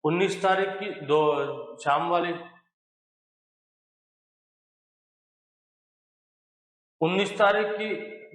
19 तारीख की दो शाम वाली 19 तारीख की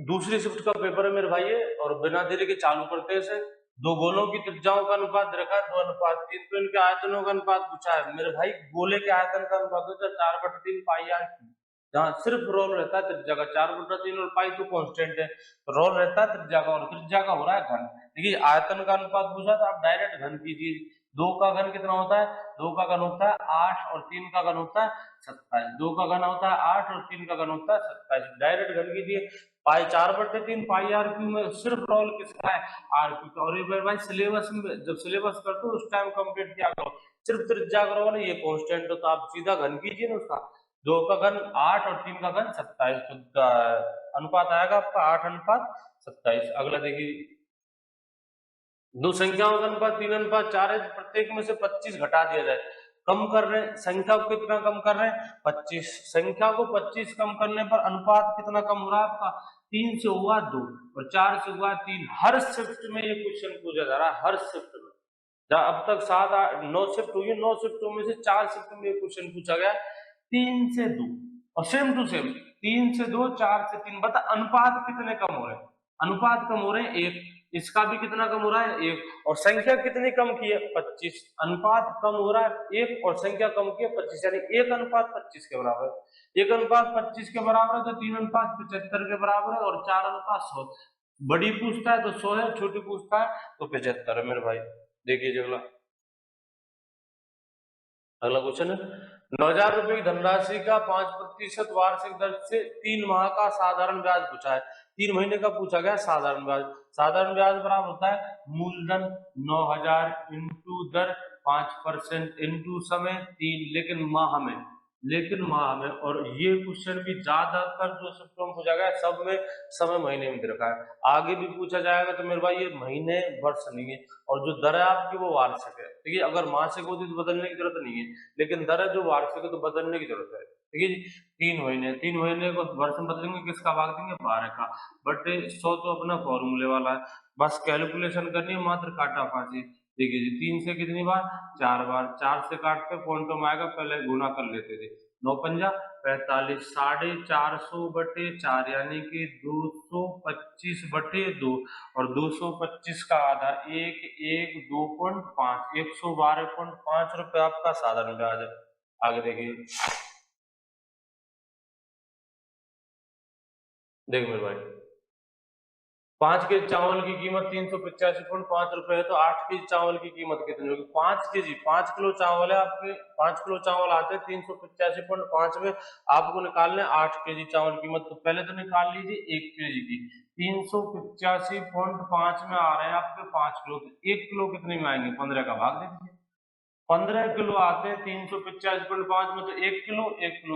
दूसरी शिफ्ट का पेपर है मेरे भाई है। और बिना देरी के चालू करते हैं इसे। दो गोलों की त्रिज्याओं का अनुपात रखा है 2:3, तो इनके आयतनों का अनुपात पूछा है मेरे भाई। गोले के आयतन का अनुपात होता है 4/3 पाई आर क्यूब। जहाँ सिर्फ रोल रहता है त्रिज्या का 4/3 और पाई तो कांस्टेंट है। रोल रहता है त्रिज्या का और त्रिज्या का हो रहा है घन। देखिए आयतन का अनुपात पूछा तो आप डायरेक्ट घन कीजिए। 2 का घन कितना होता है? 2 का घन होता है 8 और 3 का घन होता है 27। 2 का घन होता है 8 और 3 का घन होता है 27। डायरेक्ट घन कीजिए। पाई 4/3 पाई आर क्यू में सिर्फ रोल किसका है? आर क्यू का। और ये भाई सिलेबस में जब सिलेबस करते हो उस टाइम कंप्लीट किया करो। सिर्फ त्रिज्या का रोल है ये कांस्टेंट हो तो आप सीधा घन कीजिए ना उसका। 2 का घन 8 और 3 का घन 27, तो अनुपात आएगा आपका 8:27। अगला देखिए, दो संख्याओं का अनुपात 3:4 है। प्रत्येक में से 25 घटा दिया जाए। कम कर रहे हैं संख्या को, कितना कम कर रहे हैं? 25। संख्या को 25 कम करने पर अनुपात कितना कम हो रहा है आपका? 3 से हुआ 2 और 4 से हुआ 3। हर शिफ्ट में ये क्वेश्चन पूछा जा रहा है, हर शिफ्ट में। जहां अब तक 7 8 9 शिफ्ट हुई है, 9 शिफ्टों में से 4 शिफ्ट में ये क्वेश्चन पूछा गया 3 से 2। और सेम टू सेम 3 से 2 4 से 3। बता अनुपात कितने कम हो रहे हैं? अनुपात कम हो रहे हैं 1। इसका भी कितना कम हो रहा है? 1। और संख्या कितनी कम की है? 25। अनुपात कम हो रहा है 1 और संख्या कम की है 25, यानी 1:25 के बराबर है। 1:25 के बराबर है तो 3:75 के बराबर है। और 4:100। बड़ी पूछता है तो 100 है, छोटी पूछता है तो 75 है मेरे भाई। देखिए अगला अगला क्वेश्चन है, 9,000 रुपए की धनराशि का 5% वार्षिक दर से 3 माह का साधारण ब्याज पूछा है। 3 महीने का पूछा गया साधारण ब्याज। साधारण ब्याज बराबर होता है मूलधन 9,000 इंटू दर 5% इंटू समय 3, लेकिन माह में। और ये क्वेश्चन भी ज्यादातर जो शिफ्टों में पूछा गया सब में समय महीने में दे रखा है। आगे भी पूछा जाएगा तो मेरे भाई ये महीने वर्ष नहीं है। और जो दर है आपकी वो वार्षिक है। ठीक है, अगर मासिक होती तो बदलने की जरूरत नहीं है, लेकिन दर है जो वार्षिक है तो बदलने की जरूरत है। ठीक है जी। 3 महीने को वर्ष में बदलेंगे, किसका भाग देंगे? 12 का। बट 100 तो अपना फॉर्मूले वाला है, बस कैलकुलेशन करनी है, मात्र काटा फांसी। देखिए जी 3 से कितनी बार? 4 बार। 4 से काटते पॉइंटों में आएगा, पहले गुना कर लेते थे। 9×5 45, 450/4 यानी कि 225/2। और 225 का आधा 2.5 112.5 रुपए आपका साधारण ब्याज है। आगे देखिए, देख मेरे भाई, 5 केजी चावल की कीमत 385.5 रुपए है, तो 8 केजी चावल की कीमत कितनी होगी? 5 केजी 5 किलो चावल है आपके, 5 किलो चावल आते हैं 385.5 में। आपको निकालने 8 केजी चावल की कीमत। तो पहले तो निकाल लीजिए 1 केजी की। 385.5 में आ रहे हैं आपके 5 किलो, तो 1 किलो कितने में आएंगे? 15 का भाग दे दीजिए। 15 किलो आते हैं 385.5 में, तो 1 किलो 1 किलो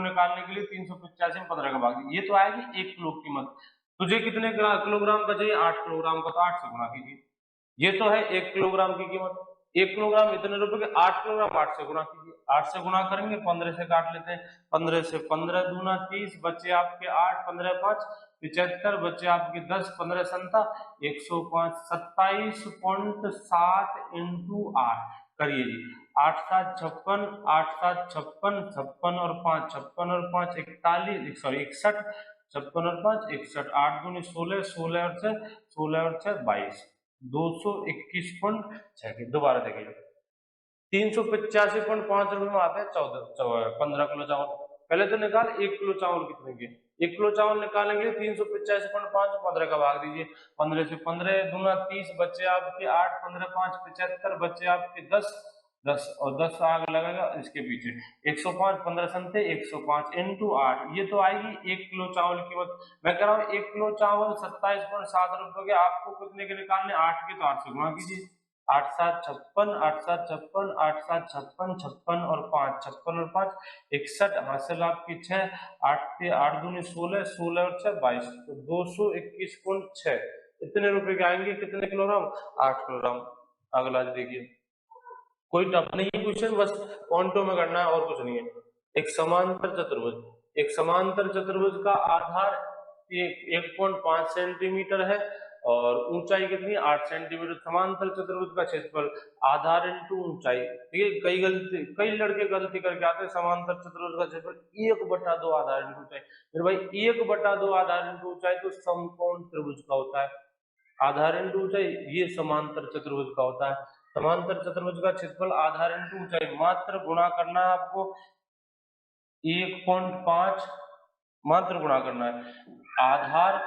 निकालने के लिए 385 में 15 का भाग दीजिए। ये तो आएगी 1 किलो कीमत। तुझे कितने किलोग्राम का चाहिए? 8 किलोग्राम का, तो 8 से गुणा कीजिए। ये तो है 1 किलोग्राम की कीमत। 1 किलोग्राम इतने रुपए के, 8 किलोग्राम 8 से गुणा कीजिए। 8 से गुणा करेंगे, 15 से काट लेते हैं। 15 से 15 दूना 30, बचे आपके 8, 15 5 75, बचे आपके 10, 15 7 105, 27.7 इंटू 8 करिए जी। 8 7 56, 8 7 56, 56 और 5 56 और 5 41, सॉरी 61, 56 और 5 61, 8 दूनी 16, 16 और 6 16 और 6 22, 221.6। दोबारा देखिए, 385.5 रुपए में आते हैं 15 किलो चावल। पहले तो निकाल 1 किलो चावल कितने के? 1 किलो चावल निकालेंगे 385.5, 15 का भाग दीजिए। 15 से 15 दूना 30, बच्चे आपके 8, 15 5 75, बच्चे आपके 10 10 और 10 आग लगेगा इसके पीछे। 105, 15 संते 105 इंटू 8, ये तो आएगी 1 किलो चावल की कीमत। मैं कह रहा हूँ 1 किलो चावल 27.7 रुपए के। आपको कितने के निकालने? 8 के, तो 8 से गुणा कीजिए। 8 7 56, 8 7 56, 8 7 56, 56 और 5 56 और 5 61, हासिल आपकी 6, 8 के 8 दूनी 16, 16 और 6 22, तो 221.6 इतने रुपए के आएंगे। कितने किलोग्राम? 8 किलोग्राम। अगला देखिए, कोई टफ नहीं है क्वेश्चन, बस पॉइंटों में करना है और कुछ नहीं है। एक समांतर चतुर्भुज का आधार 1.5 सेंटीमीटर है और ऊंचाई कितनी 8 सेंटीमीटर। समांतर चतुर्भुज का क्षेत्रफल आधार इंटू ऊंचाई। ठीक है, कई लड़के गलती करके आते हैं, समांतर चतुर्भुज का क्षेत्रफल 1/2 आधार इंटू ऊंचाई। मेरे भाई 1/2 आधार इंटू ऊंचाई तो समकोण त्रिभुज का होता है, आधार इंटू ऊंचाई ये समांतर चतुर्भुज का होता है। समांतर चतुर्भुज का क्षेत्रफल आधार इंटू ऊंचाई, मात्र गुणा करना है आपको 1.5, मात्र गुणा करना है आधार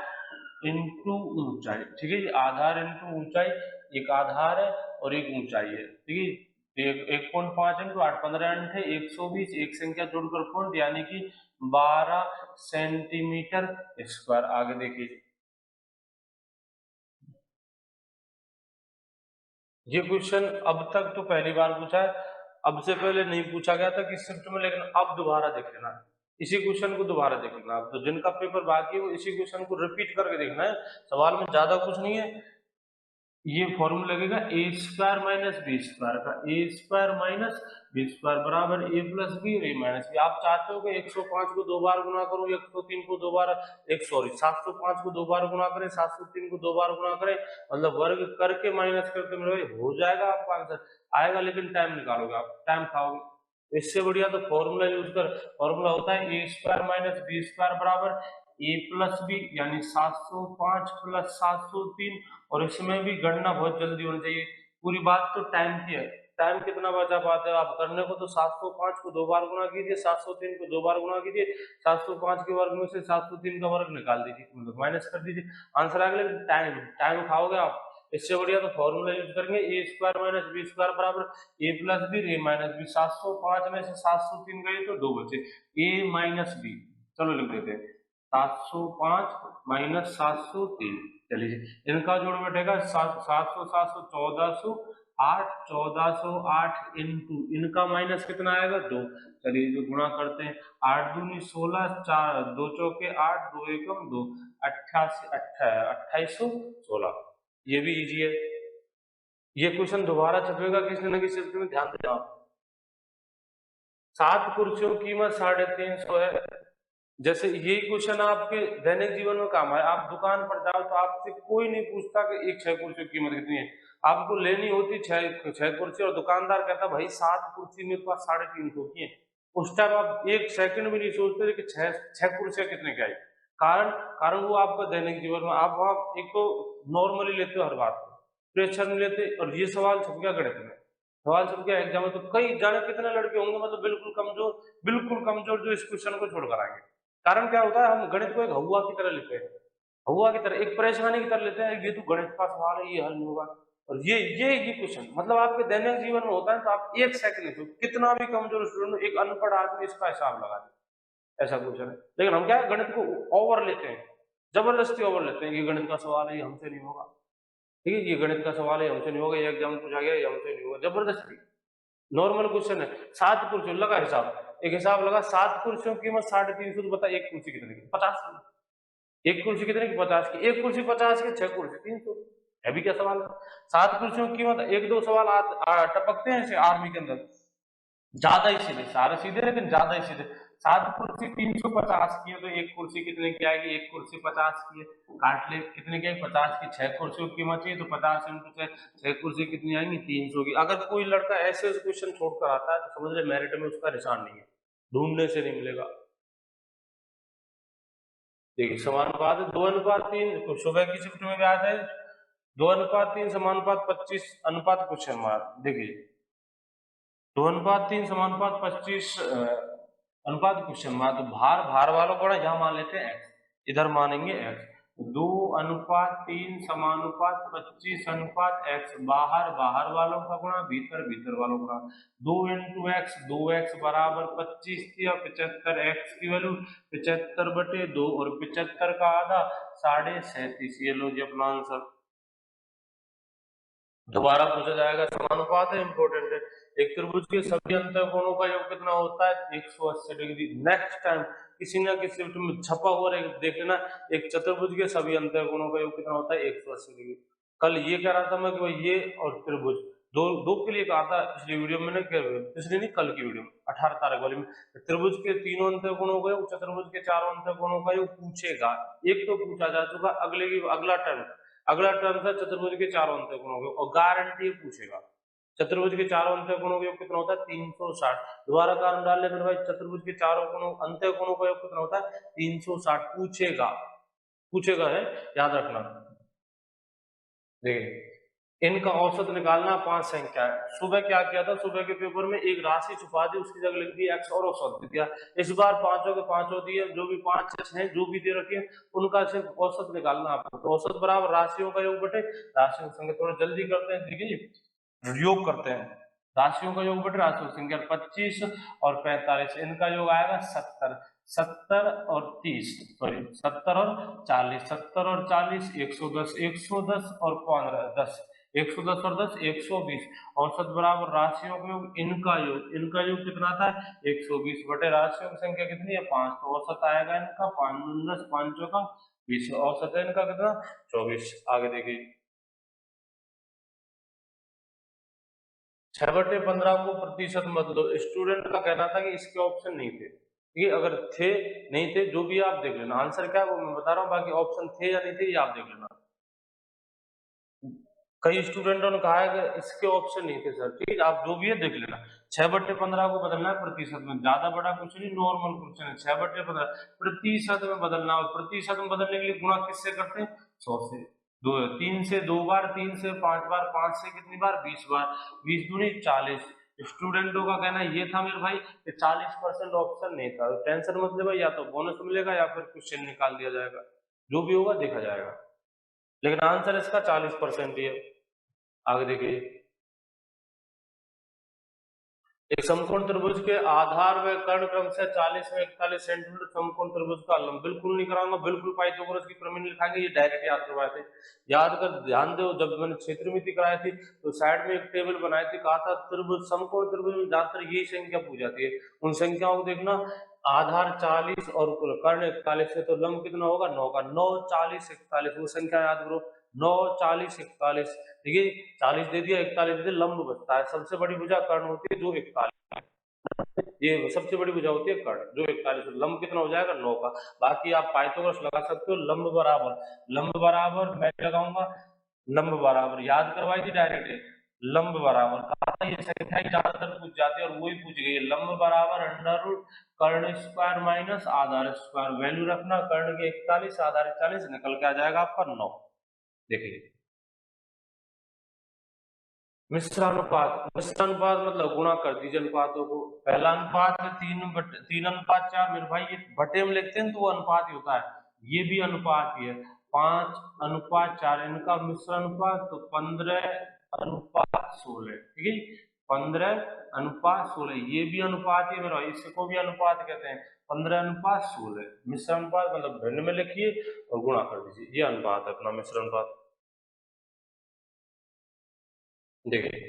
इंटू ऊंचाई। ठीक है, आधार इंटू ऊंचाई, एक आधार है और एक ऊंचाई है। ठीक है, 1.5 इंटू 8 15 8 है 120, एक संख्या जोड़कर पॉइंट यानी कि 12 सेंटीमीटर स्क्वायर। आगे देखिए, ये क्वेश्चन अब तक तो पहली बार पूछा है, अब से पहले नहीं पूछा गया था कि शिफ्ट में, लेकिन अब दोबारा देख लेना, इसी क्वेश्चन को दोबारा देख लेना। अब तो जिनका पेपर बाकी है वो इसी क्वेश्चन को रिपीट करके देखना है, सवाल में ज्यादा कुछ नहीं है। ये फॉर्मूला लगेगा ए स्क्वायर माइनस बी स्क्वायर का, ए स्क्वायर माइनस बी स्क्वायर बराबर ए प्लस बी और ए माइनस बी। आप चाहते हो कि 105 को 2 बार गुणा करो, 103 को 2 बार, 705 को 2 बार गुणा करें, 703 को 2 बार गुणा करें, मतलब वर्ग करके माइनस करके मेरे भाई हो जाएगा आपका आंसर आएगा, लेकिन टाइम निकालोगे आप, टाइम खाओगे। इससे बढ़िया तो फॉर्मूला यूज कर, फॉर्मूला होता है ए स्क्वायर माइनस बी स्क्वायर बराबर ए प्लस बी, यानी 705 प्लस 703, और इसमें भी गणना बहुत जल्दी होनी चाहिए। पूरी बात तो टाइम की है, टाइम कितना बचा पाते हो आप करने को, तो 705 को 2 बार गुणा कीजिए, 703 को 2 बार गुणा कीजिए, 705 के वर्ग में से 703 का वर्ग निकाल दीजिए, मतलब माइनस कर दीजिए, आंसर आ गया। लेकिन टाइम टाइम खाओगे आप। इससे बढ़िया तो फॉर्मूला यूज करेंगे ए स्क्वायर माइनस बी स्क्वायर बराबर ए प्लस बी ए माइनस बी। 705 में से 703 गए तो 2 बचे, ए माइनस बी, चलो लिख देते हैं 705 माइनस 703। चलिए इनका जोड़ बैठेगा 700 700 1408, 1408 इंटू इनका माइनस कितना आएगा 2। चलिए जो गुणा करते हैं 8 दूनी 16, 4 2 चौके 8, 2 एकम 2, 2816। ये भी इजी है। ये क्वेश्चन दोबारा छपेगा किसी न किसी में, ध्यान देना। 7 कुर्सियों की कीमत 350 है। जैसे यही क्वेश्चन आपके दैनिक जीवन में काम है, आप दुकान पर जाओ तो आपसे कोई नहीं पूछता कि एक 6 कुर्सी की कीमत कितनी है, आपको लेनी होती 6 कुर्सी, और दुकानदार कहता भाई 7 कुर्सी मेरे पास 350 की है। उस टाइम आप एक सेकंड भी नहीं सोचते कि 6 कुर्सियां कितने की आई। कारण कारण वो आपका दैनिक जीवन में आप वहां एक तो नॉर्मली लेते हो हर बात को, प्रेशर नहीं लेते, और ये सवाल छप गया गणित में, सवाल छप गया एग्जाम में, तो कई जाने कितने लड़के होंगे मतलब बिल्कुल कमजोर जो इस क्वेश्चन को छोड़ कर आएंगे। कारण क्या होता है, हम गणित को एक हवा की तरह लेते हैं, हवा की तरह, एक परेशानी की तरह लेते हैं, ये तो गणित का सवाल है, ये हल नहीं होगा। और ये क्वेश्चन मतलब आपके दैनिक जीवन में होता है, तो आप एक सेकंड में कितना भी कमजोर स्टूडेंट, एक अनपढ़ आदमी इसका हिसाब लगा दे, ऐसा क्वेश्चन है। लेकिन हम क्या है, गणित को ओवर लेते हैं, जबरदस्ती ओवर लेते हैं, ये गणित का सवाल है, ये हमसे नहीं होगा। ठीक है, ये गणित का सवाल है, हमसे नहीं होगा, ये एग्जाम पूछा गया, ये हमसे नहीं होगा, जबरदस्ती। नॉर्मल क्वेश्चन है, 7 कुर्सियों लगा हिसाब, एक हिसाब लगा 7 कुर्सियों की कीमत 350, तो बता एक कुर्सी कितने की, 50 की। एक कुर्सी कितने की, 50 की। एक कुर्सी 50 की, 6 कुर्सी 300। अभी क्या सवाल है, 7 कुर्सियों की कीमत। एक दो सवाल टपकते हैं ऐसे आर्मी के अंदर, ज्यादा ही सीधे, सारे सीधे लेकिन ज्यादा ही सीधे। 7 कुर्सी 350 की है, तो एक कुर्सी कितने की आएगी, एक कुर्सी 50 की है, काट ले कितने की, 50 की। 6 कुर्सियों की कीमत चाहिए तो 50 इंटू 6 कुर्सी कितनी आएंगी, 300 की। अगर कोई लड़का ऐसे क्वेश्चन छोड़कर आता है तो समझ ले मेरिट में उसका निशान नहीं है, ढूंढने से नहीं मिलेगा। देखिए समानुपात 2:3, सुबह की शिफ्ट में भी आता है 2:3 समानुपात 25 अनुपात क्वेश्चन मार्क। देखिए 2:3 समानुपात 25 अनुपात क्वेश्चन मार्क। तो भार वालों को ना यहाँ मान लेते हैं x, इधर मानेंगे x। 2:3 समानुपात 25 अनुपात x, बाहर वालों का गुणा भीतर वालों का गुणा। 2 इंटू एक्स, 2x बराबर 25 थी, और 75 x की वैल्यू 75/2, और 75 का आधा 37.5। ये लो जी अपना आंसर। दोबारा पूछा जाएगा, समानुपात है, इंपॉर्टेंट है। एक त्रिभुज के सभी अंतःकोणों का योग कितना होता है, 180 डिग्री। नेक्स्ट टाइम किसी ना किसी शिफ्ट में छपा हुआ देख लेना, एक चतुर्भुज के सभी अंतःकोणों का योग कितना होता है, 180 डिग्री। कल ये कह रहा था मैं कि ये और त्रिभुज दो के लिए कहा था पिछली वीडियो में, पिछली नहीं कल की वीडियो में 18 तारीख वाली में, त्रिभुज के तीनों अंतःकोणों का योग, चतुर्भुज के चारों अंतःकोणों का योग पूछेगा। एक तो पूछा जा चुका, अगला टर्म अगला टर्म था चतुर्भुज के चारों अंत्य कोणों के, और गारंटी पूछेगा चतुर्भुज के चारों अंत्य कोणों का योग कितना होता है 360। दोबारा कारण डाल ले मेरे भाई, चतुर्भुज के चारों कोणों अंत्य कोणों का योग कितना होता है 360, पूछेगा पूछेगा है, याद रखना। देखिए इनका औसत निकालना 5 संख्या है। सुबह क्या किया था, सुबह के पेपर में एक राशि छुपा दी, उसकी जगह लिख दी एक्स और औसत दे दिया। इस बार पांचों के पांचों दिए, जो भी 5 6 हैं जो भी दे रखे हैं उनका सिर्फ औसत निकालना आपको। तो औसत बराबर राशियों का योग बटे राशियों की संख्या। थोड़ा जल्दी करते हैं, देखिए योग करते हैं। राशियों का योग बटे राशियों की संख्या, 25 और 45, इनका योग आएगा 70। 70 और 30 सॉरी 70 और 40, 70 और 40 110, 110 और 15 10, 110 और 10 120। औसत बराबर राशियों का योग इनका योग कितना था 120 बटे राशियों की संख्या कितनी है 5, तो औसत आएगा इनका 5 10 5 का 20, औसत है इनका कितना 24। आगे देखिए 6/15 को प्रतिशत मत लो। स्टूडेंट का कहना था कि इसके ऑप्शन नहीं थे, ये अगर थे नहीं थे जो भी आप देख लेना, आंसर क्या है वो मैं बता रहा हूँ, बाकी ऑप्शन थे या नहीं थे ये आप देख लेना। कई स्टूडेंटों ने कहा है कि इसके ऑप्शन नहीं थे सर, ठीक है आप जो भी है देख लेना। 6/15 को बदलना है प्रतिशत में, ज्यादा बड़ा कुछ नहीं, नॉर्मल क्वेश्चन है। 6/15 प्रतिशत में बदलना, और प्रतिशत में बदलने के लिए गुणा किससे करते हैं 100 से। 3 से 2 बार, 3 से 5 बार, 5 से कितनी बार 20 बार, 20 दूनी 40। स्टूडेंटों का कहना ये था मेरे भाई कि 40% ऑप्शन नहीं था। टेंशन मत ले भाई, या तो बोनस मिलेगा या फिर क्वेश्चन निकाल दिया जाएगा, जो भी होगा देखा जाएगा, लेकिन आंसर इसका 40% ही है। आगे देखिए एक समकोण त्रिभुज के आधार व कर्ण क्रमशः 40 व 41 सेंटीमीटर समकोण त्रिभुज का लंब, बिल्कुल नहीं कराऊंगा, बिल्कुल पाइथागोरस की प्रमेय लिखाएंगे, ये डायरेक्ट याद करवाए थे। याद कर ध्यान दो, जब मैंने क्षेत्रमिति कराई थी तो साइड में एक टेबल बनाई थी, कहा था त्रिभुज समकोण त्रिभुज में ज्यादातर यही संख्या पूछ जाती है। उन संख्याओं को देखना, आधार 40 और कर्ण 41 है तो लंब कितना होगा 9 का, 9 40 41, वो संख्या याद करो 9 40 41, ठीक है 40 दे दिया 41 दे दिया, लंब बचता है। सबसे बड़ी भुजा कर्ण होती है जो 41, ये सबसे बड़ी भुजा होती है कर्ण जो 41, लंब कितना हो जाएगा 9 का। बाकी आप पाइथागोरस लगा सकते हो, लंब बराबर मैं लगाऊंगा, लंब बराबर याद करवाई थी डायरेक्ट, लंब बराबर कहा था, ये संख्या ही ज्यादातर पूछ जाती है और वही पूछ गई है। लंब बराबर अंडर रूट कर्ण स्क्वायर माइनस आधार स्क्वायर, वैल्यू रखना कर्ण के 41 आधार 40, निकल के आ जाएगा आपका 9। देखिए मिश्रानुपात, मिश्रानुपात मतलब गुणा कर दीजिए अनुपातों को। पहला अनुपात है 3:4 मेरे भाई, ये बटे में लिखते हैं तो वो अनुपात ही होता है, ये भी अनुपात ही है। 5:4 इनका मिश्र अनुपात, तो 15:16, ठीक है 15:16, ये भी अनुपात ही मेरा भाई, इसको भी अनुपात कहते हैं। 15:16 मिश्र अनुपात मतलब भिन्न में लिखिए और गुणा कर दीजिए, ये अनुपात है अपना मिश्र अनुपात। देखिए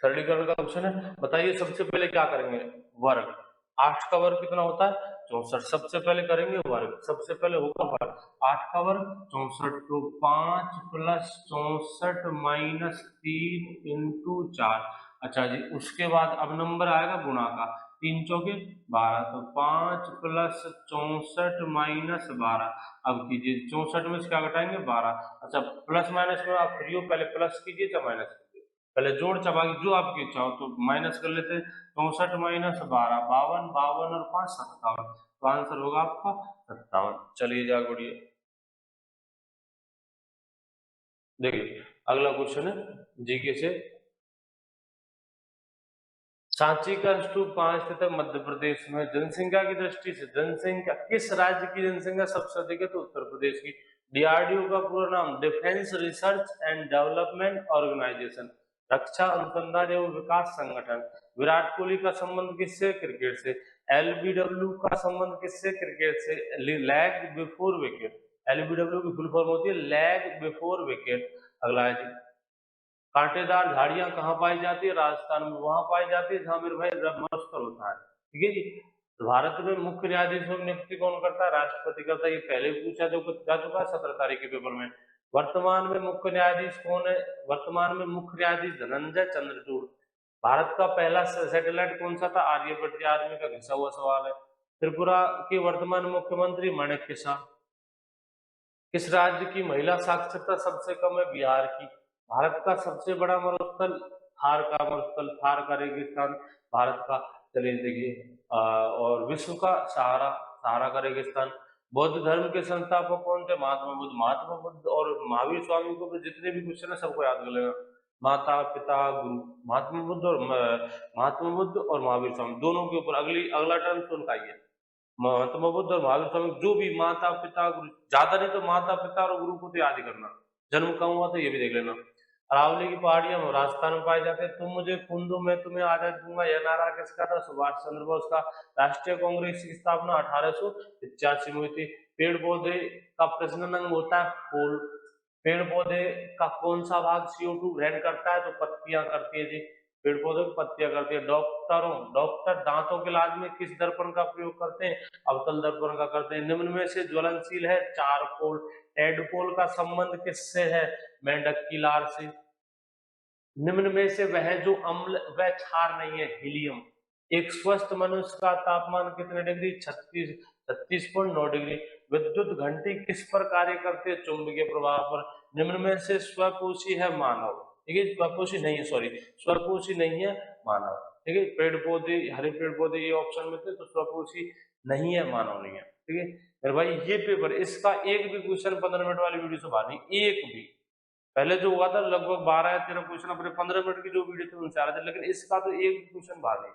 सरलीकरण का क्वेश्चन है, बताइए सबसे पहले क्या करेंगे, वर्ग। 8 का वर्ग कितना होता है 64, सबसे पहले करेंगे वर्ग, सबसे पहले होगा वर्ग। 8 का वर्ग 64, तो 5 + 64 - 3 × 4। अच्छा जी, उसके बाद अब नंबर आएगा गुणा का, 3 चौके 12, तो 5 + 64 - 12। अब कीजिए 64 में से क्या घटाएंगे 12। अच्छा प्लस माइनस में आप फ्री हो, पहले प्लस कीजिए या माइनस, पहले जोड़ चबागी जो आपकी इच्छा हो, तो माइनस कर लेते हैं। 64 - 12 52, 52 और 5 57, तो आंसर होगा आपका 57। चलिए जा बढ़िए, देखिए अगला क्वेश्चन है जीके से। सांची का स्तूप 5 तथा मध्य प्रदेश में, जनसंख्या की दृष्टि से जनसंख्या किस राज्य की जनसंख्या सबसे अधिक है, तो उत्तर प्रदेश की। डीआरडीओ का पूरा नाम defence research and development organisation, रक्षा अनुसंधान एवं विकास संगठन। विराट कोहली का संबंध किससे, क्रिकेट से। एलबीडब्ल्यू का संबंध किससे, क्रिकेट से। लैग बिफोर विकेट, एलबीडब्ल्यू की फुल फॉर्म होती है लैग बिफोर विकेट। अगला है जी, कांटेदार झाड़ियां कहाँ पाई जाती है, राजस्थान में वहां पाई जाती है जहां मेरे भाई मरुस्थल होता है, ठीक है जी। तो भारत में मुख्य न्यायाधीशों की नियुक्ति कौन करता है, राष्ट्रपति करता है, ये पहले भी पूछा जा चुका है 17 तारीख के पेपर में। वर्तमान में मुख्य न्यायाधीश कौन है, वर्तमान में मुख्य न्यायाधीश धनंजय चंद्रचूड़। भारत का पहला सैटेलाइट कौन सा था, आर्यभट्ट, आर्मी का घिसा हुआ सवाल है। त्रिपुरा के वर्तमान मुख्यमंत्री माणिक प्रसाद, किस राज्य की महिला साक्षरता सबसे कम है? बिहार की। भारत का सबसे बड़ा मरुस्थल? थार का मरुस्थल, थार का रेगिस्तान भारत का। चलिए देखिए और विश्व का सहारा, सहारा का रेगिस्तान। बौद्ध धर्म के संस्थापक कौन थे? महात्मा बुद्ध। महात्मा बुद्ध और महावीर स्वामी को भी जितने भी क्वेश्चन है सबको याद कर लेना। माता पिता गुरु, महात्मा बुद्ध और महावीर स्वामी दोनों के ऊपर अगला टर्म तो उनका ही है। महात्मा बुद्ध और महावीर स्वामी जो भी माता पिता गुरु, ज्यादा नहीं तो माता पिता और गुरु को तो याद ही करना। जन्म कहाँ हुआ तो ये भी देख लेना। अरावली की पहाड़ियां राजस्थान में पाए जाते हैं। तुम मुझे खून दो मैं तुम्हें आजाद दूंगा, यह नारा किसका था? सुभाष चंद्र बोस का। राष्ट्रीय कांग्रेस की स्थापना 1885 में हुई थी। पेड़ पौधे का प्रजनन अंग होता है फूल। पेड़ पौधे का कौन सा भाग CO2 ग्रहण करता है? तो पत्तियां करती है जी। पेड़ पौधों की पत्तियां करती है। डॉक्टर दांतों के इलाज में किस दर्पण का प्रयोग करते हैं? अवतल दर्पण का करते हैं। निम्न में से ज्वलनशील है? चारकोल। टेडपोल का संबंध किससे है? मेंढक की लार से। निम्न में से वह जो अम्ल व क्षार नहीं है? हीलियम। एक स्वस्थ मनुष्य का तापमान कितने डिग्री? 36.9 डिग्री। विद्युत घंटी किस पर कार्य करती है? चुंबकीय प्रवाह पर। निम्न में से स्वपोषी है मानव? ठीक है, स्वपोषी नहीं है, सॉरी, स्वपोषी नहीं है मानव। ठीक है, पेड़ पौधे, हरे पेड़ पौधे ये ऑप्शन में थे, तो स्वपोषी नहीं है, मानव नहीं है। ठीक है मेरे भाई, ये पेपर इसका एक भी क्वेश्चन 15 मिनट वाली वीडियो से बाहर नहीं, एक भी। पहले जो हुआ था लगभग 12 या 13 क्वेश्चन अपने 15 मिनट की जो वीडियो थी उनसे आ रहे थे, लेकिन इसका तो एक भी क्वेश्चन बाहर नहीं।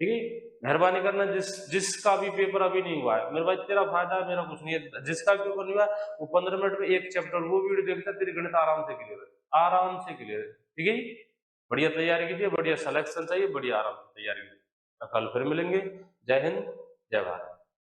ठीक है, मेहरबानी करना जिसका भी पेपर अभी नहीं हुआ है, मेरे भाई तेरा फायदा है, मेरा कुछ नहीं है। जिसका भी पेपर नहीं हुआ वो 15 मिनट में एक चैप्टर वो वीडियो देखता, तेरी गणित आराम से क्लियर है, आराम से क्लियर है। ठीक है, बढ़िया तैयारी कीजिए, बढ़िया सिलेक्शन चाहिए, बढ़िया आराम से तैयारी कीजिए। कल फिर मिलेंगे। जय हिंद, जय भारत।